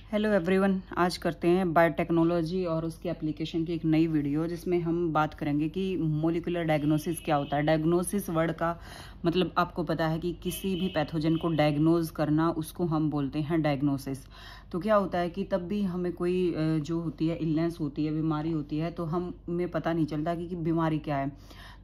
Hello everyone, आज करते हैं बायोटेक्नोलॉजी और उसकी एप्लीकेशन की एक नई वीडियो जिसमें हम बात करेंगे कि मोलिकुलर डायग्नोसिस क्या होता है। डायग्नोसिस वर्ड का मतलब आपको पता है कि किसी भी पैथोजन को डायग्नोज करना, उसको हम बोलते हैं डायग्नोसिस। तो क्या होता है कि तब भी हमें कोई जो होती है इलनेस होती है, बीमारी होती है, तो हमें पता नहीं चलता कि बीमारी क्या है।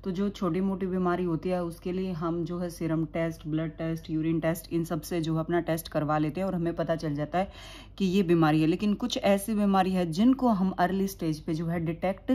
तो जो छोटी मोटी बीमारी होती है उसके लिए हम जो है serum test, blood test, urine test, इन सब से जो है अपना टेस्ट करवा लेते हैं और हमें पता चल जाता है कि ये बीमारी है। लेकिन कुछ ऐसी बीमारी है जिनको हम अर्ली स्टेज पे जो है डिटेक्ट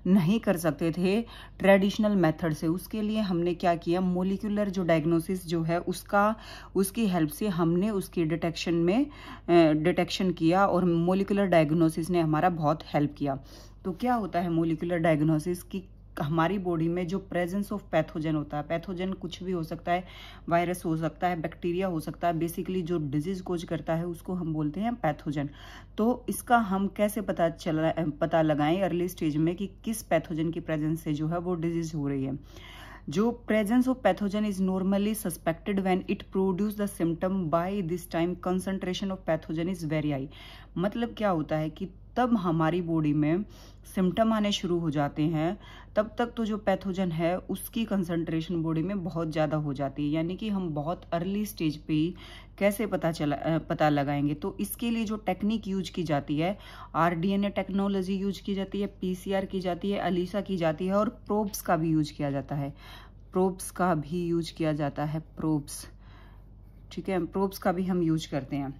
नहीं कर सकते थे ट्रेडिशनल मेथड से। उसके लिए हमने क्या किया, मोलिकुलर जो डायग्नोसिस जो है उसकी हेल्प से हमने उसकी डिटेक्शन किया और मोलिकुलर डायग्नोसिस ने हमारा बहुत हेल्प किया। तो क्या होता है मोलिकुलर डायग्नोसिस की, हमारी बॉडी में जो प्रेजेंस ऑफ पैथोजन होता है, पैथोजन कुछ भी हो सकता है, वायरस हो सकता है, बैक्टीरिया हो सकता है, बेसिकली जो डिजीज कोज करता है उसको हम बोलते हैं पैथोजन। तो इसका हम कैसे पता लगाएं अर्ली स्टेज में कि किस पैथोजन की प्रेजेंस से जो है वो डिजीज हो रही है। जो presence of pathogen is normally suspected when it produce the symptom by this time concentration of pathogen is very high. मतलब क्या होता है कि तब हमारी बॉडी में सिम्टम आने शुरू हो जाते हैं, तब तक तो जो पैथोजन है उसकी कंसंट्रेशन बॉडी में बहुत ज़्यादा हो जाती है। यानी कि हम बहुत अर्ली स्टेज पे ही कैसे पता लगाएंगे। तो इसके लिए जो टेक्निक यूज की जाती है, आरडीएनए टेक्नोलॉजी यूज की जाती है, पीसीआर की जाती है, अलीसा की जाती है और प्रोब्स का भी यूज किया जाता है। प्रोब्स, ठीक है, प्रोब्स का भी हम यूज करते हैं।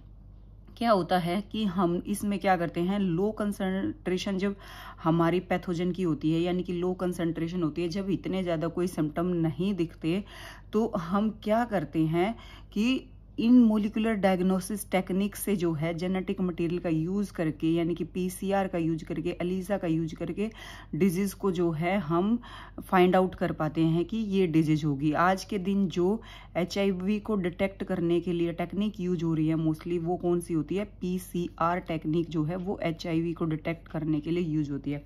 क्या होता है कि हम इसमें क्या करते हैं, लो कंसंट्रेशन जब हमारी पैथोजन की होती है, यानी कि लो कंसंट्रेशन होती है, जब इतने ज़्यादा कोई सिम्टम नहीं दिखते, तो हम क्या करते हैं कि इन मोलिकुलर डायग्नोसिस टेक्निक से जो है जेनेटिक मटेरियल का यूज करके, यानी कि पीसीआर का यूज करके, अलीसा का यूज करके डिजीज को जो है हम फाइंड आउट कर पाते हैं कि ये डिजीज होगी। आज के दिन जो एचआईवी को डिटेक्ट करने के लिए टेक्निक यूज हो रही है मोस्टली, वो कौन सी होती है, पीसीआर टेक्निक जो है वो एचआईवी को डिटेक्ट करने के लिए यूज होती है।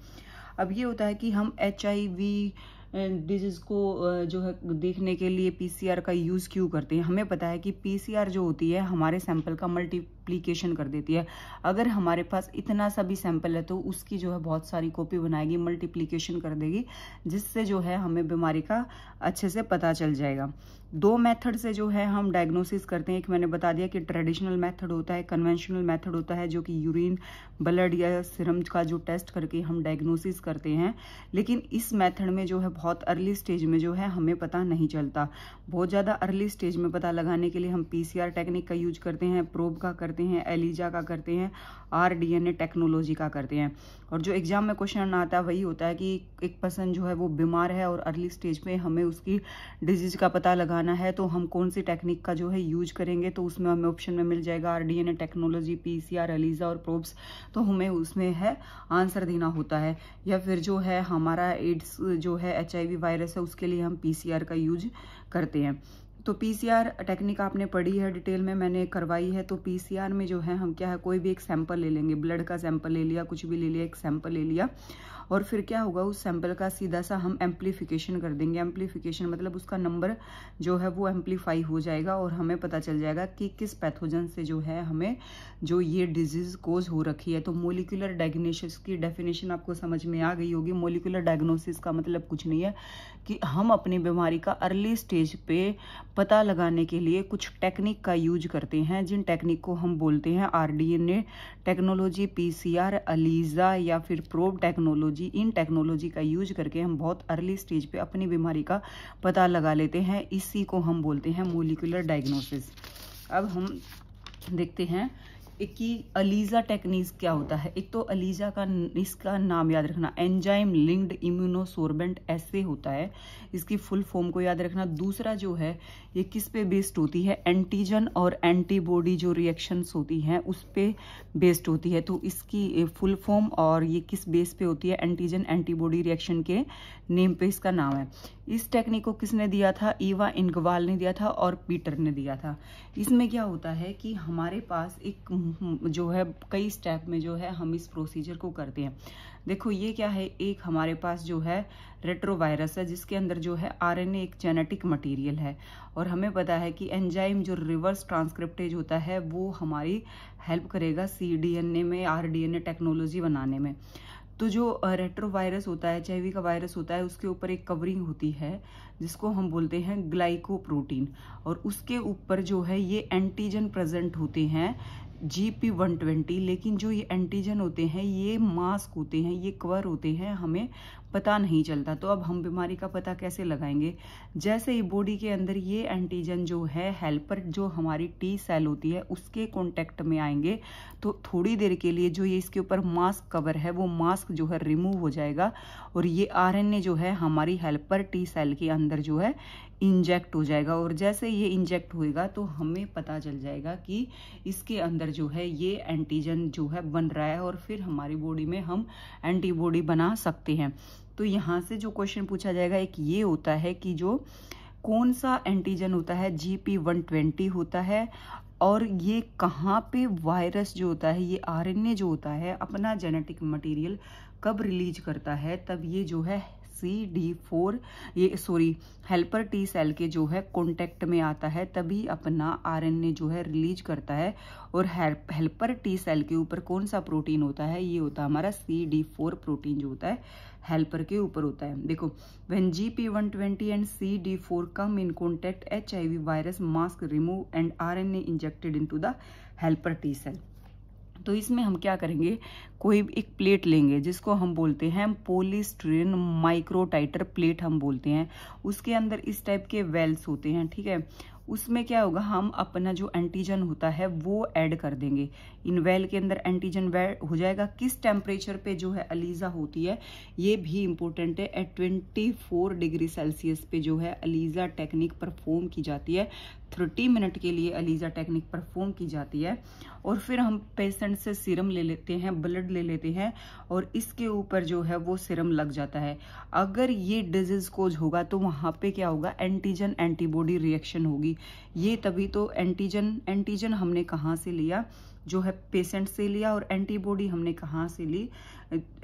अब ये होता है कि हम एचआईवी डिजीज को जो है देखने के लिए पीसीआर का यूज क्यों करते हैं। हमें पता है कि पीसीआर जो होती है हमारे सैंपल का मल्टीप्लीकेशन कर देती है। अगर हमारे पास इतना सा भी सैंपल है तो उसकी जो है बहुत सारी कॉपी बनाएगी, मल्टीप्लीकेशन कर देगी, जिससे जो है हमें बीमारी का अच्छे से पता चल जाएगा। दो मेथड से जो है हम डायग्नोसिस करते हैं। एक मैंने बता दिया कि ट्रेडिशनल मेथड होता है, कन्वेंशनल मेथड होता है जो कि यूरिन, ब्लड या सीरम का जो टेस्ट करके हम डायग्नोसिस करते हैं। लेकिन इस मेथड में जो है बहुत अर्ली स्टेज में जो है हमें पता नहीं चलता। बहुत ज़्यादा अर्ली स्टेज में पता लगाने के लिए हम पीसीआर टेक्निक का यूज करते हैं, प्रोब का करते हैं, एलिजा का करते हैं, आरडीएनए टेक्नोलॉजी का करते हैं। और जो एग्जाम में क्वेश्चन आता है वही होता है कि एक पर्सन जो है वो बीमार है और अर्ली स्टेज पे हमें उसकी डिजीज का पता लगाना है, तो हम कौन सी टेक्निक का जो है यूज करेंगे। तो उसमें हमें ऑप्शन में मिल जाएगा आरडीएनए टेक्नोलॉजी, पीसीआर, एलिजा और प्रोब्स। तो हमें उसमें है आंसर देना होता है। या फिर जो है हमारा एड्स जो है एचआईवी वायरस है, उसके लिए हम पीसीआर का यूज करते हैं। तो पीसीआर टेक्निक आपने पढ़ी है, डिटेल में मैंने करवाई है। तो पीसीआर में जो है हम क्या है, कोई भी एक सैंपल ले लेंगे, ब्लड का सैंपल ले लिया, कुछ भी ले लिया, एक सैंपल ले लिया, और फिर क्या होगा, उस सैंपल का सीधा सा हम एम्प्लीफिकेशन कर देंगे। एम्प्लीफिकेशन मतलब उसका नंबर जो है वो एम्प्लीफाई हो जाएगा और हमें पता चल जाएगा कि किस पैथोजन से जो है हमें जो ये डिजीज कोज हो रखी है। तो मोलिकुलर डायग्नोसिस की डेफिनेशन आपको समझ में आ गई होगी। मोलिकुलर डायग्नोसिस का मतलब कुछ नहीं है कि हम अपनी बीमारी का अर्ली स्टेज पे पता लगाने के लिए कुछ टेक्निक का यूज करते हैं, जिन टेक्निक को हम बोलते हैं आरडीएनए टेक्नोलॉजी, पीसीआर, अलीजा या फिर प्रोब टेक्नोलॉजी। इन टेक्नोलॉजी का यूज करके हम बहुत अर्ली स्टेज पे अपनी बीमारी का पता लगा लेते हैं। इसी को हम बोलते हैं मोलिकुलर डायग्नोसिस। अब हम देखते हैं कि अलीजा टेक्निक क्या होता है। एक तो अलीजा का इसका नाम याद रखना, एंजाइम लिंक्ड इम्यूनोसोर्बेंट ऐसे होता है, इसकी फुल फॉर्म को याद रखना। दूसरा जो है ये किस पे बेस्ड होती है, एंटीजन और एंटीबॉडी जो रिएक्शंस होती हैं उस पे बेस्ड होती है। तो इसकी फुल फॉर्म और ये किस बेस पे होती है, एंटीजन एंटीबॉडी रिएक्शन के नेम पे इसका नाम है। इस टेक्निक को किसने दिया था, ईवा इंगवाल ने दिया था और पीटर ने दिया था। इसमें क्या होता है कि हमारे पास एक जो है कई स्टेप में जो है हम इस प्रोसीजर को करते हैं। देखो ये क्या है, एक हमारे पास जो है रेट्रोवायरस है जिसके अंदर जो है आरएनए एक जेनेटिक मटेरियल है, और हमें पता है कि एंजाइम जो रिवर्स ट्रांसक्रिप्टेज होता है वो हमारी हेल्प करेगा cDNA में rDNA टेक्नोलॉजी बनाने में। तो जो रेट्रोवायरस होता है, एचआईवी का वायरस होता है, उसके ऊपर एक कवरिंग होती है जिसको हम बोलते हैं ग्लाइकोप्रोटीन, और उसके ऊपर जो है ये एंटीजन प्रेजेंट होते हैं GP120। लेकिन जो ये एंटीजन होते हैं ये मास्क होते हैं, ये कवर होते हैं, हमें पता नहीं चलता। तो अब हम बीमारी का पता कैसे लगाएंगे? जैसे ही बॉडी के अंदर ये एंटीजन जो है हेल्पर जो हमारी टी सेल होती है उसके कांटेक्ट में आएंगे, तो थोड़ी देर के लिए जो ये इसके ऊपर मास्क कवर है वो मास्क जो है रिमूव हो जाएगा, और ये आरएनए जो है हमारी हेल्पर टी सेल के अंदर जो है इंजेक्ट हो जाएगा। और जैसे ये इंजेक्ट होएगा तो हमें पता चल जाएगा कि इसके अंदर जो है ये एंटीजन जो है बन रहा है, और फिर हमारी बॉडी में हम एंटीबॉडी बना सकते हैं। तो यहाँ से जो क्वेश्चन पूछा जाएगा एक ये होता है कि जो कौन सा एंटीजन होता है, GP120 होता है, और ये कहाँ पे वायरस जो होता है, ये आरएनए जो होता है अपना जेनेटिक मटेरियल कब रिलीज करता है, तब ये जो है CD4 हेल्पर टी सेल के जो है कांटेक्ट में आता है, तभी अपना आरएनए जो है रिलीज करता है। और हेल्पर टी सेल के ऊपर कौन सा प्रोटीन होता है, ये होता है हमारा CD4 प्रोटीन जो होता है हेल्पर के ऊपर होता है। देखो, when GP120 and CD4 come in contact, HIV virus mask remove and RNA injected into the helper T cell. तो इसमें हम क्या करेंगे, कोई एक प्लेट लेंगे जिसको हम बोलते हैं पॉलीस्टीरीन माइक्रोटाइटर प्लेट हम बोलते हैं, उसके अंदर इस टाइप के वेल्स होते हैं, ठीक है। उसमें क्या होगा, हम अपना जो एंटीजन होता है वो ऐड कर देंगे। इन वेल के अंदर एंटीजन ऐड हो जाएगा। किस टेम्परेचर पे जो है अलीजा होती है ये भी इम्पोर्टेंट है। एट 24 डिग्री सेल्सियस पे जो है अलीजा टेक्निक परफॉर्म की जाती है। 30 मिनट के लिए अलीजा टेक्निक परफॉर्म की जाती है, और फिर हम पेशेंट से सीरम ले लेते हैं, ब्लड ले लेते हैं, और इसके ऊपर जो है वो सीरम लग जाता है। अगर ये डिजीज कोज होगा तो वहां पे क्या होगा, एंटीजन एंटीबॉडी रिएक्शन होगी। ये तभी तो एंटीजन हमने कहाँ से लिया, जो है पेशेंट से लिया, और एंटीबॉडी हमने कहाँ से ली,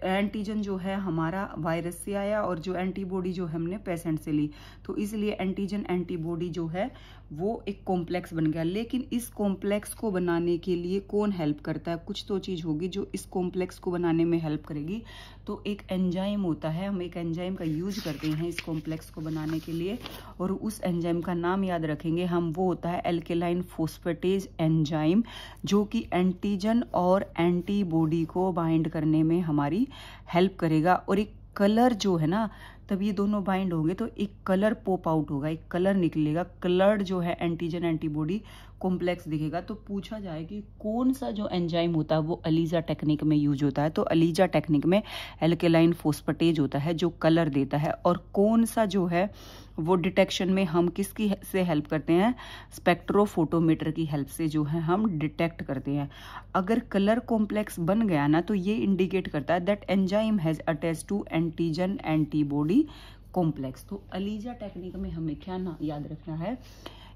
एंटीजन जो है हमारा वायरस से आया, और जो एंटीबॉडी जो हमने पेशेंट से ली। तो इसलिए एंटीजन एंटीबॉडी जो है वो एक कॉम्प्लेक्स बन गया। लेकिन इस कॉम्प्लेक्स को बनाने के लिए कौन हेल्प करता है, कुछ तो चीज होगी जो इस कॉम्प्लेक्स को बनाने में हेल्प करेगी। तो एक एंजाइम होता है, हम एक एंजाइम का यूज करते हैं इस कॉम्प्लेक्स को बनाने के लिए, और उस एंजाइम का नाम याद रखेंगे हम, वो होता है एल्केलाइन फोस्फेटेज एंजाइम, जो कि एंटीजन और एंटीबॉडी को बाइंड करने में हमारी हेल्प करेगा। और एक कलर जो है ना, तब ये दोनों बाइंड होंगे तो एक कलर पॉप आउट होगा, एक कलर निकलेगा। कलर्ड जो है एंटीजन एंटीबॉडी कॉम्प्लेक्स दिखेगा। तो पूछा जाए कि कौन सा जो एंजाइम होता है वो अलीजा टेक्निक में यूज होता है, तो अलीजा टेक्निक में एल्केलाइन फोस्फेटेज होता है जो कलर देता है। और कौन सा जो है वो डिटेक्शन में हम किसकी से हेल्प करते हैं, स्पेक्ट्रोफोटोमीटर की हेल्प से जो है हम डिटेक्ट करते हैं। अगर कलर कॉम्प्लेक्स बन गया ना तो ये इंडिकेट करता है that enzyme has attached to antigen antibody complex. तो अलीजा टेक्निक में हमें क्या ना याद रखना है,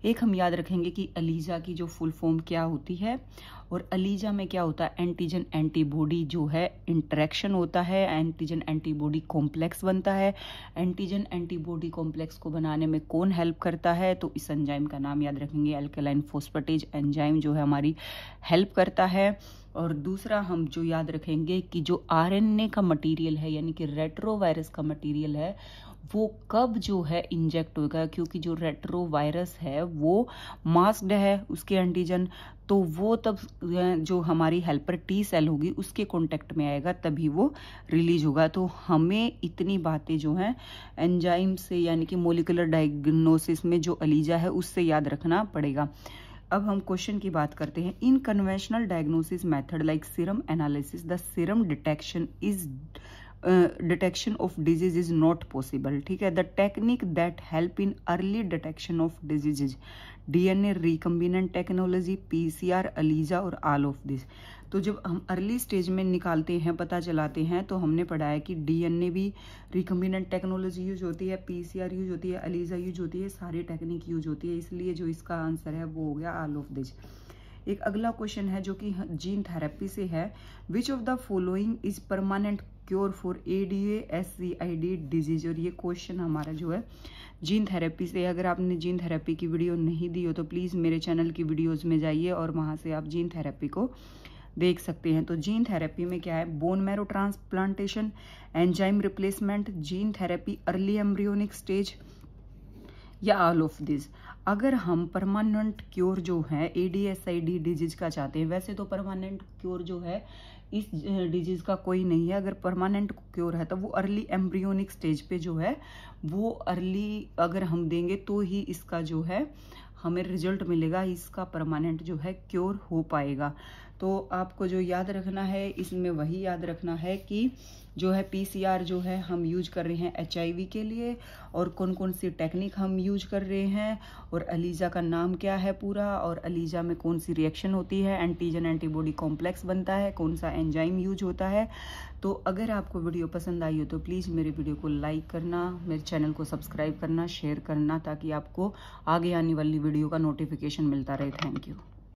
एक हम याद रखेंगे कि अलीजा की जो फुल फॉर्म क्या होती है, और अलीजा में क्या होता है, एंटीजन एंटीबॉडी जो है इंटरेक्शन होता है, एंटीजन एंटीबॉडी कॉम्प्लेक्स बनता है। एंटीजन एंटीबॉडी कॉम्प्लेक्स को बनाने में कौन हेल्प करता है, तो इस एंजाइम का नाम याद रखेंगे, एल्केलाइन फोस्फेटेज एंजाइम जो है हमारी हेल्प करता है। और दूसरा हम जो याद रखेंगे कि जो आरएनए का मटेरियल है, यानी कि रेट्रोवायरस का मटेरियल है, वो कब जो है इंजेक्ट होगा, क्योंकि जो रेट्रोवायरस है वो मास्क्ड है उसके एंटीजन, तो वो तब जो हमारी हेल्पर टी सेल होगी उसके कांटेक्ट में आएगा तभी वो रिलीज होगा। तो हमें इतनी बातें जो हैं एंजाइम से, यानी कि मोलिकुलर डायग्नोसिस में जो अलीजा है उससे याद रखना पड़ेगा। अब हम क्वेश्चन की बात करते हैं। इन conventional diagnosis method like serum analysis the serum detection of disease is not possible. ठीक है, the technique that help in early detection of diseases, DNA recombinant technology, PCR, ELISA और ऑल ऑफ दिस। तो जब हम early stage में निकालते हैं, पता चलाते हैं, तो हमने पढ़ा है कि DNA भी रिकम्बिनेंट टेक्नोलॉजी यूज होती है, PCR यूज होती है, अलीजा यूज होती है, सारी टेक्निक यूज होती है। इसलिए जो इसका आंसर है वो हो गया ऑल ऑफ दिस। एक अगला क्वेश्चन है जो कि जीन थेरेपी से है, which of the following is permanent cure for ADA-SCID disease. और ये क्वेश्चन हमारा जो है जीन थेरेपी से। अगर आपने जीन थेरेपी की वीडियो नहीं दी हो तो प्लीज़ मेरे चैनल की वीडियोज़ में जाइए और वहाँ से आप जीन थेरेपी को देख सकते हैं। तो जीन थेरेपी में क्या है, bone marrow transplantation, enzyme replacement, gene therapy early embryonic stage, या ऑल ऑफ दिस। अगर हम परमानेंट क्योर जो है ADA-SCID डिजीज का चाहते हैं, वैसे तो परमानेंट क्योर जो है इस डिजीज का कोई नहीं है। अगर परमानेंट क्योर है तो वो अर्ली एम्ब्रियोनिक स्टेज पे जो है वो अर्ली अगर हम देंगे तो ही इसका जो है हमें रिजल्ट मिलेगा, इसका परमानेंट जो है क्योर हो पाएगा। तो आपको जो याद रखना है इसमें वही याद रखना है कि जो है PCR जो है हम यूज कर रहे हैं HIV के लिए, और कौन कौन सी टेक्निक हम यूज कर रहे हैं, और अलीजा का नाम क्या है पूरा, और अलीजा में कौन सी रिएक्शन होती है, एंटीजन एंटीबॉडी कॉम्प्लेक्स बनता है, कौन सा एंजाइम यूज होता है। तो अगर आपको वीडियो पसंद आई हो तो प्लीज़ मेरे वीडियो को लाइक करना, मेरे चैनल को सब्सक्राइब करना, शेयर करना, ताकि आपको आगे आने वाली वीडियो का नोटिफिकेशन मिलता रहे। Thank you.